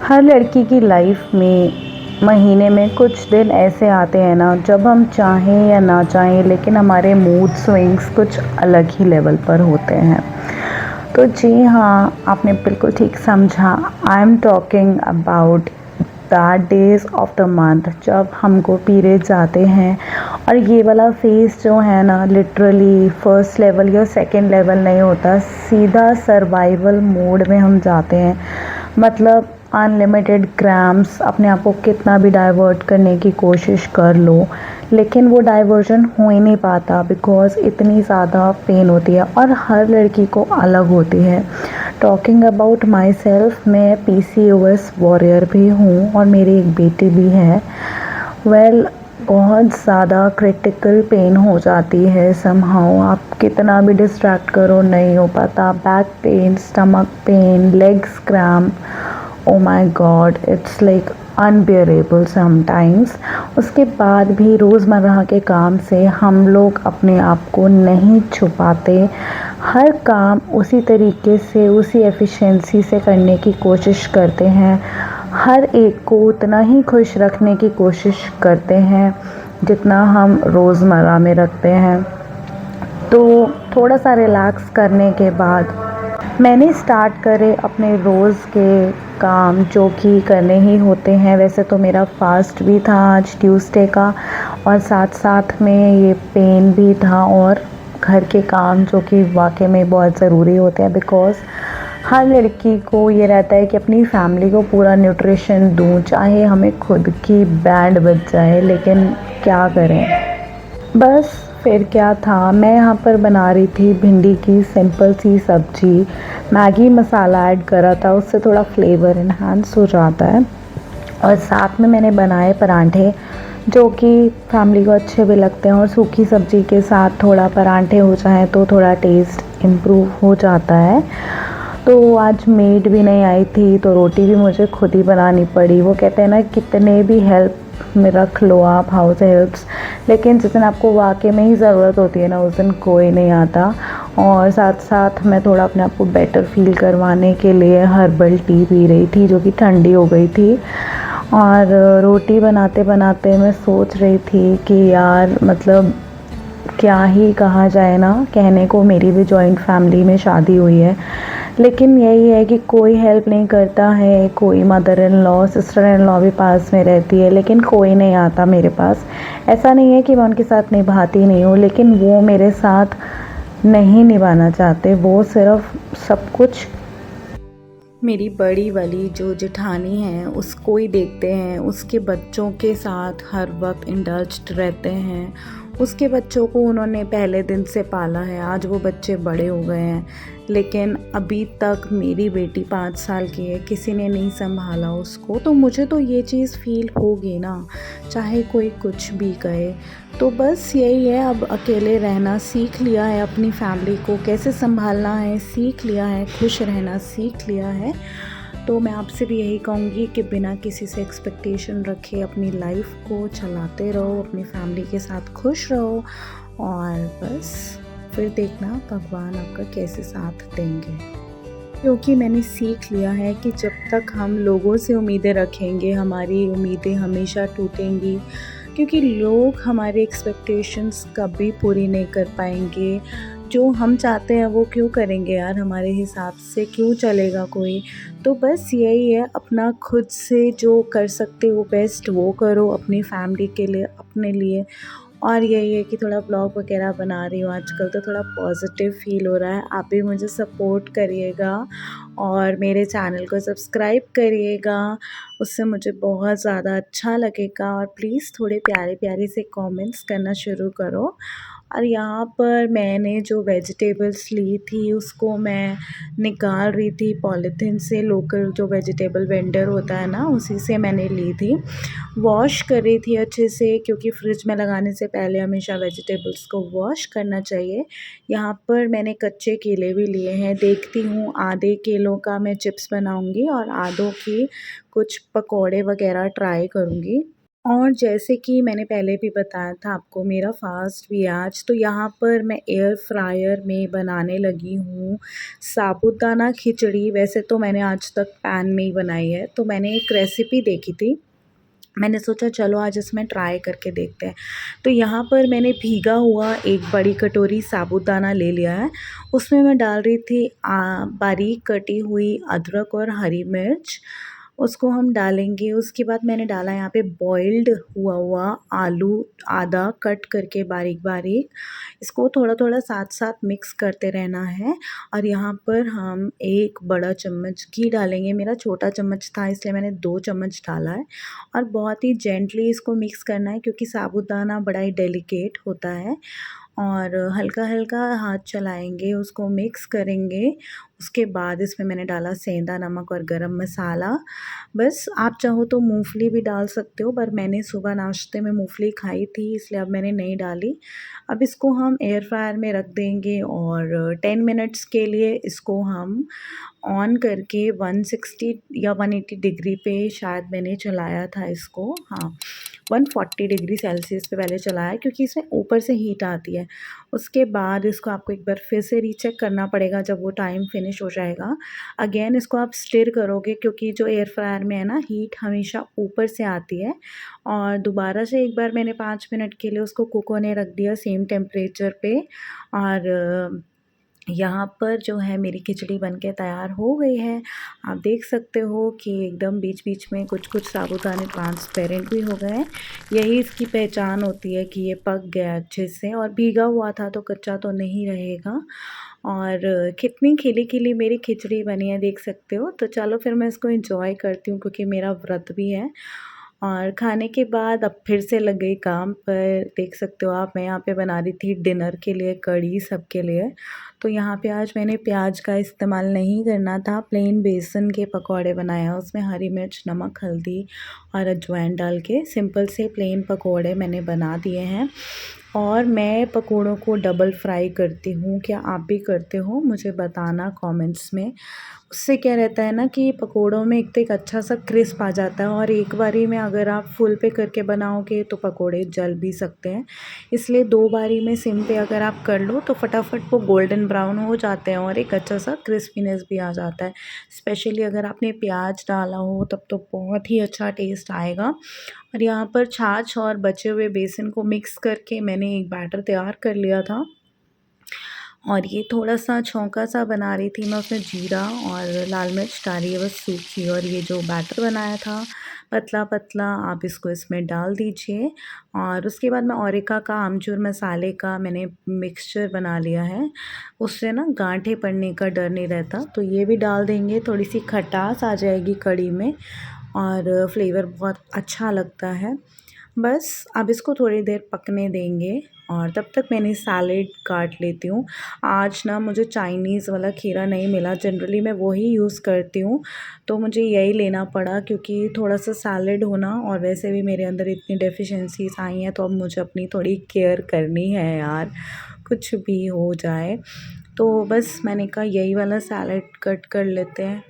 हर लड़की की लाइफ में महीने में कुछ दिन ऐसे आते हैं ना जब हम चाहें या ना चाहें लेकिन हमारे मूड स्विंग्स कुछ अलग ही लेवल पर होते हैं। तो जी हाँ, आपने बिल्कुल ठीक समझा। I am talking about that days of the month जब हमको पीरियड्स आते हैं। और ये वाला फेज़ जो है ना, लिटरली फर्स्ट लेवल या सेकंड लेवल नहीं होता, सीधा सर्वाइवल मोड में हम जाते हैं। मतलब अनलिमिटेड ग्राम्स, अपने आप को कितना भी डाइवर्ट करने की कोशिश कर लो लेकिन वो डाइवर्जन हो ही नहीं पाता बिकॉज़ इतनी ज़्यादा पेन होती है और हर लड़की को अलग होती है। टॉकिंग अबाउट माई सेल्फ, मैं पीसीओएस वॉरियर भी हूँ और मेरी एक बेटी भी है। वेल, बहुत ज़्यादा क्रिटिकल पेन हो जाती है समहाउ। आप कितना भी डिस्ट्रैक्ट करो नहीं हो पाता। Back pain, stomach pain, legs cramp, oh my God, it's like unbearable sometimes. उसके बाद भी रोज़मर्रा के काम से हम लोग अपने आप को नहीं छुपाते। हर काम उसी तरीके से, उसी एफिशिएंसी से करने की कोशिश करते हैं। हर एक को उतना ही खुश रखने की कोशिश करते हैं जितना हम रोज़मर्रा में रखते हैं। तो थोड़ा सा रिलैक्स करने के बाद मैंने स्टार्ट करे अपने रोज़ के काम जो कि करने ही होते हैं। वैसे तो मेरा फास्ट भी था आज ट्यूसडे का, और साथ साथ में ये पेन भी था और घर के काम जो कि वाकई में बहुत ज़रूरी होते हैं बिकॉज़ हर लड़की को ये रहता है कि अपनी फैमिली को पूरा न्यूट्रिशन दूँ, चाहे हमें खुद की बैंड बज जाए, लेकिन क्या करें। बस फिर क्या था, मैं यहाँ पर बना रही थी भिंडी की सिंपल सी सब्ज़ी। मैगी मसाला ऐड करा था, उससे थोड़ा फ्लेवर इन्हांस हो जाता है। और साथ में मैंने बनाए परांठे जो कि फैमिली को अच्छे भी लगते हैं, और सूखी सब्ज़ी के साथ थोड़ा परांठे हो जाएँ तो थोड़ा टेस्ट इम्प्रूव हो जाता है। तो आज मेड भी नहीं आई थी तो रोटी भी मुझे खुद ही बनानी पड़ी। वो कहते हैं ना, कितने भी हेल्प में रख लो आप हाउस हेल्प्स, लेकिन जिस दिन आपको वाकई में ही ज़रूरत होती है ना, उस दिन कोई नहीं आता। और साथ साथ मैं थोड़ा अपने आप को बेटर फ़ील करवाने के लिए हर्बल टी पी रही थी जो कि ठंडी हो गई थी। और रोटी बनाते बनाते मैं सोच रही थी कि यार, मतलब क्या ही कहा जाए ना, कहने को मेरी भी जॉइंट फैमिली में शादी हुई है, लेकिन यही है कि कोई हेल्प नहीं करता है। कोई mother in law, sister in law भी पास में रहती है लेकिन कोई नहीं आता मेरे पास। ऐसा नहीं है कि मैं उनके साथ निभाती नहीं हूँ, लेकिन वो मेरे साथ नहीं निभाना चाहते। वो सिर्फ सब कुछ मेरी बड़ी वाली जो जेठानी है उसको ही देखते हैं, उसके बच्चों के साथ हर वक्त इंडल्ज्ड रहते हैं। उसके बच्चों को उन्होंने पहले दिन से पाला है, आज वो बच्चे बड़े हो गए हैं, लेकिन अभी तक मेरी बेटी 5 साल की है, किसी ने नहीं संभाला उसको। तो मुझे तो ये चीज़ फ़ील होगी ना, चाहे कोई कुछ भी कहे। तो बस यही है, अब अकेले रहना सीख लिया है, अपनी फैमिली को कैसे संभालना है सीख लिया है, खुश रहना सीख लिया है। तो मैं आपसे भी यही कहूँगी कि बिना किसी से एक्सपेक्टेशन रखे अपनी लाइफ को चलाते रहो, अपनी फैमिली के साथ खुश रहो, और बस फिर देखना भगवान आपका कैसे साथ देंगे। क्योंकि मैंने सीख लिया है कि जब तक हम लोगों से उम्मीदें रखेंगे, हमारी उम्मीदें हमेशा टूटेंगी, क्योंकि लोग हमारे एक्सपेक्टेशंस कभी पूरी नहीं कर पाएंगे। जो हम चाहते हैं वो क्यों करेंगे यार, हमारे हिसाब से क्यों चलेगा कोई। तो बस यही है, अपना खुद से जो कर सकते हो बेस्ट वो करो अपनी फैमिली के लिए, अपने लिए। और यही है कि थोड़ा ब्लॉग वगैरह बना रही हूँ आजकल, तो थोड़ा पॉजिटिव फ़ील हो रहा है। आप भी मुझे सपोर्ट करिएगा और मेरे चैनल को सब्सक्राइब करिएगा, उससे मुझे बहुत ज़्यादा अच्छा लगेगा। और प्लीज़ थोड़े प्यारे प्यारे से कमेंट्स करना शुरू करो। और यहाँ पर मैंने जो वेजिटेबल्स ली थी उसको मैं निकाल रही थी पॉलीथीन से, लोकल जो वेजिटेबल वेंडर होता है ना, उसी से मैंने ली थी। वॉश कर रही थी अच्छे से, क्योंकि फ्रिज में लगाने से पहले हमेशा वेजिटेबल्स को वॉश करना चाहिए। यहाँ पर मैंने कच्चे केले भी लिए हैं, देखती हूँ आधे किलो का मैं चिप्स बनाऊँगी और आधों की कुछ पकौड़े वगैरह ट्राई करूँगी। और जैसे कि मैंने पहले भी बताया था आपको मेरा फ़ास्ट भी है आज, तो यहाँ पर मैं एयर फ्रायर में बनाने लगी हूँ साबूदाना खिचड़ी। वैसे तो मैंने आज तक पैन में ही बनाई है, तो मैंने एक रेसिपी देखी थी, मैंने सोचा चलो आज इसमें ट्राई करके देखते हैं। तो यहाँ पर मैंने भीगा हुआ एक बड़ी कटोरी साबूदाना ले लिया है, उसमें मैं डाल रही थी बारीक कटी हुई अदरक और हरी मिर्च, उसको हम डालेंगे। उसके बाद मैंने डाला यहाँ पे बॉइल्ड हुआ हुआ आलू, आधा कट करके बारीक-बारीक। इसको थोड़ा-थोड़ा साथ-साथ मिक्स करते रहना है और यहाँ पर हम 1 बड़ा चम्मच घी डालेंगे। मेरा छोटा चम्मच था इसलिए मैंने 2 चम्मच डाला है और बहुत ही जेंटली इसको मिक्स करना है क्योंकि साबूदाना बड़ा ही डेलिकेट होता है और हल्का-हल्का हाथ चलाएँगे, उसको मिक्स करेंगे। उसके बाद इसमें मैंने डाला सेंधा नमक और गरम मसाला। बस आप चाहो तो मूँगफली भी डाल सकते हो, पर मैंने सुबह नाश्ते में मूँगफली खाई थी इसलिए अब मैंने नहीं डाली। अब इसको हम एयर फ्रायर में रख देंगे और 10 मिनट्स के लिए इसको हम ऑन करके 160 या 180 डिग्री पे शायद मैंने चलाया था इसको, हाँ, 140 डिग्री सेल्सियस पे पहले चलाया क्योंकि इसमें ऊपर से हीट आती है। उसके बाद इसको आपको एक बार फिर से रीचेक करना पड़ेगा जब वो टाइम फिनिश हो जाएगा। अगेन इसको आप स्टिर करोगे क्योंकि जो एयर फ्रायर में है ना, हीट हमेशा ऊपर से आती है और दोबारा से एक बार मैंने 5 मिनट के लिए उसको कुक होने रख दिया सेम टेम्परेचर पे और यहाँ पर जो है मेरी खिचड़ी बनके तैयार हो गई है। आप देख सकते हो कि एकदम बीच-बीच में कुछ-कुछ साबूदाने ट्रांसपेरेंट भी हो गए हैं। यही इसकी पहचान होती है कि ये पक गया अच्छे से और भीगा हुआ था तो कच्चा तो नहीं रहेगा। और कितनी खिली-खिली मेरी खिचड़ी बनी है देख सकते हो। तो चलो फिर मैं इसको एन्जॉय करती हूँ क्योंकि मेरा व्रत भी है। और खाने के बाद अब फिर से लग गई काम पर। देख सकते हो आप, मैं यहाँ पे बना रही थी डिनर के लिए कढ़ी सबके लिए। तो यहाँ पे आज मैंने प्याज का इस्तेमाल नहीं करना था, प्लेन बेसन के पकौड़े बनाए हैं। उसमें हरी मिर्च, नमक, हल्दी और अजवाइन डाल के सिंपल से प्लेन पकौड़े मैंने बना दिए हैं। और मैं पकौड़ों को डबल फ्राई करती हूँ, क्या आप भी करते हो? मुझे बताना कमेंट्स में। उससे क्या रहता है ना कि पकौड़ों में एक तो एक अच्छा सा क्रिस्प आ जाता है और एक बारी में अगर आप फुल पे करके बनाओगे तो पकौड़े जल भी सकते हैं। इसलिए 2 बारी में सिम पे अगर आप कर लो तो फटाफट वो गोल्डन ब्राउन हो जाते हैं और एक अच्छा सा क्रिस्पीनेस भी आ जाता है। स्पेशली अगर आपने प्याज डाला हो तब तो बहुत ही अच्छा टेस्ट आएगा। और यहाँ पर छाछ और बचे हुए बेसन को मिक्स करके मैंने एक बैटर तैयार कर लिया था और ये थोड़ा-सा छौंका-सा बना रही थी मैं, उसमें जीरा और लाल मिर्च डाली है बस सूखी, और ये जो बैटर बनाया था पतला-पतला आप इसको इसमें डाल दीजिए। और उसके बाद मैं ओरिका का आमचूर मसाले का मैंने मिक्सचर बना लिया है, उससे ना गाँठें पड़ने का डर नहीं रहता। तो ये भी डाल देंगे, थोड़ी-सी खटास आ जाएगी कढ़ी में और फ्लेवर बहुत अच्छा लगता है। बस अब इसको थोड़ी देर पकने देंगे और तब तक मैंने सैलेड काट लेती हूँ। आज ना मुझे चाइनीज़ वाला खीरा नहीं मिला, जनरली मैं वही यूज़ करती हूँ, तो मुझे यही लेना पड़ा क्योंकि थोड़ा-सा सैलेड होना, और वैसे भी मेरे अंदर इतनी डेफ़िशिएंसीज़ आई हैं तो अब मुझे अपनी थोड़ी केयर करनी है यार, कुछ भी हो जाए। तो बस मैंने कहा यही वाला सैलेड कट कर लेते हैं।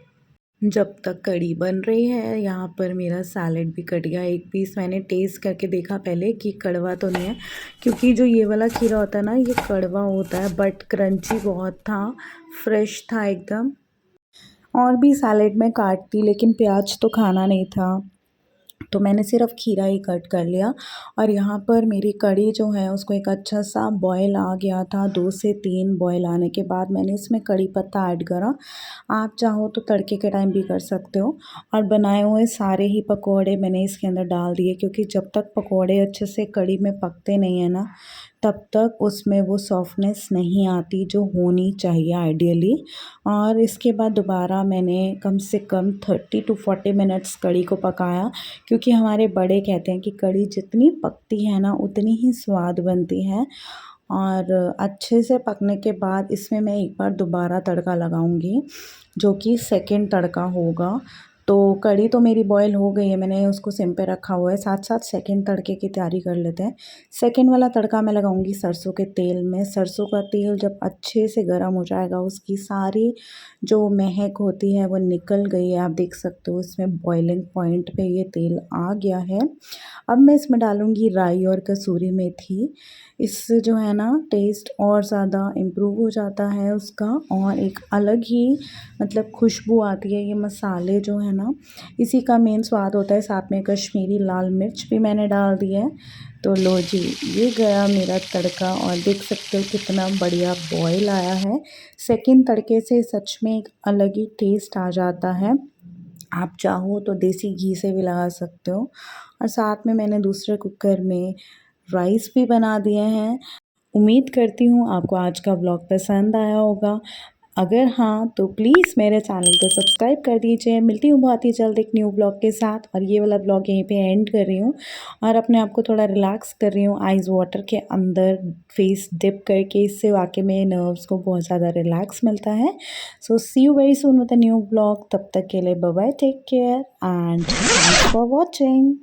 जब तक कढ़ी बन रही है यहाँ पर मेरा सैलेड भी कट गया। एक पीस मैंने टेस्ट करके देखा पहले कि कड़वा तो नहीं है, क्योंकि जो ये वाला खीरा होता है ना ये कड़वा होता है, बट क्रंची बहुत था, फ्रेश था एकदम। और भी सैलेड में काटती लेकिन प्याज तो खाना नहीं था, तो मैंने सिर्फ़ खीरा ही कट कर लिया। और यहाँ पर मेरी कढ़ी जो है उसको एक अच्छा सा बॉयल आ गया था, 2 से 3 बॉयल आने के बाद मैंने इसमें कड़ी पत्ता ऐड करा। आप चाहो तो तड़के के टाइम भी कर सकते हो। और बनाए हुए सारे ही पकौड़े मैंने इसके अंदर डाल दिए क्योंकि जब तक पकौड़े अच्छे से कढ़ी में पकते नहीं हैं ना, तब तक उसमें वो सॉफ्टनेस नहीं आती जो होनी चाहिए आइडियली। और इसके बाद दोबारा मैंने कम से कम 30 टू 40 मिनट्स कढ़ी को पकाया, क्योंकि हमारे बड़े कहते हैं कि कढ़ी जितनी पकती है ना उतनी ही स्वाद बनती है। और अच्छे से पकने के बाद इसमें मैं एक बार दोबारा तड़का लगाऊंगी, जो कि सेकंड तड़का होगा। तो कढ़ी तो मेरी बॉयल हो गई है, मैंने उसको सिम पे रखा हुआ है। साथ साथ सेकंड तड़के की तैयारी कर लेते हैं। सेकंड वाला तड़का मैं लगाऊंगी सरसों के तेल में। सरसों का तेल जब अच्छे से गर्म हो जाएगा, उसकी सारी जो महक होती है वो निकल गई है। आप देख सकते हो इसमें बॉइलिंग पॉइंट पे ये तेल आ गया है। अब मैं इसमें डालूंगी राई और कसूरी मेथी। इससे जो है ना टेस्ट और ज़्यादा इम्प्रूव हो जाता है उसका, और एक अलग ही मतलब खुशबू आती है। ये मसाले जो है ना, इसी का मेन स्वाद होता है। साथ में कश्मीरी लाल मिर्च भी मैंने डाल दी है। तो लो जी, ये गया मेरा तड़का, और देख सकते हो कितना बढ़िया बॉयल आया है। सेकंड तड़के से सच में एक अलग ही टेस्ट आ जाता है। आप चाहो तो देसी घी से भी लगा सकते हो। और साथ में मैंने दूसरे कुकर में राइस भी बना दिए हैं। उम्मीद करती हूँ आपको आज का ब्लॉग पसंद आया होगा। अगर हाँ तो प्लीज़ मेरे चैनल को सब्सक्राइब कर दीजिए। मिलती हूँ बहुत ही जल्द एक न्यू ब्लॉग के साथ, और ये वाला ब्लॉग यहीं पे एंड कर रही हूँ और अपने आप को थोड़ा रिलैक्स कर रही हूँ आइस वाटर के अंदर फेस डिप करके। इससे वाकई में नर्व्स को बहुत ज़्यादा रिलैक्स मिलता है। So see you very soon with a new blog. तब तक के लिए bye bye, take care and thanks for watching.